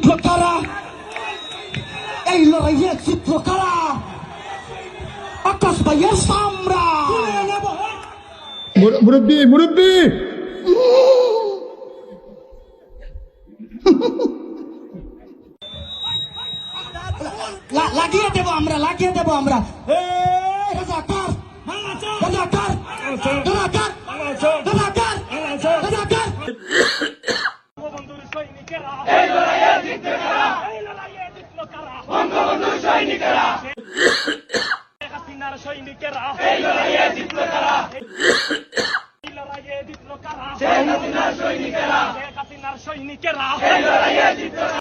জিতলো কারা? এই লড়াইয়ে জিতলো কারা? আকাশ ভাইয়ের সামরা। মুরব্বী মুরব্বী লাগিয়ে দেবো আমরা, লাগিয়ে দেবো আমরা। রাজাকার রাজাকার রাজাকার রাজাকার রাজাকার। বঙ্গবন্ধুর সৈনিকেরা এই লড়াইয়ে জিতলো কারা? এই লড়াইয়ে জিতলো কারা? বঙ্গবন্ধুর সৈনিকেরা। শেখ হাসিনার সৈনিকেরা এই লড়াইয়ে জিতলো কারা? এই লড়াইয়ে জিতলো কারা? শেখ হাসিনার সৈনিকেরা। শেখ হাসিনার সৈনিকেরা এই লড়াইয়ে জিতলো কারা?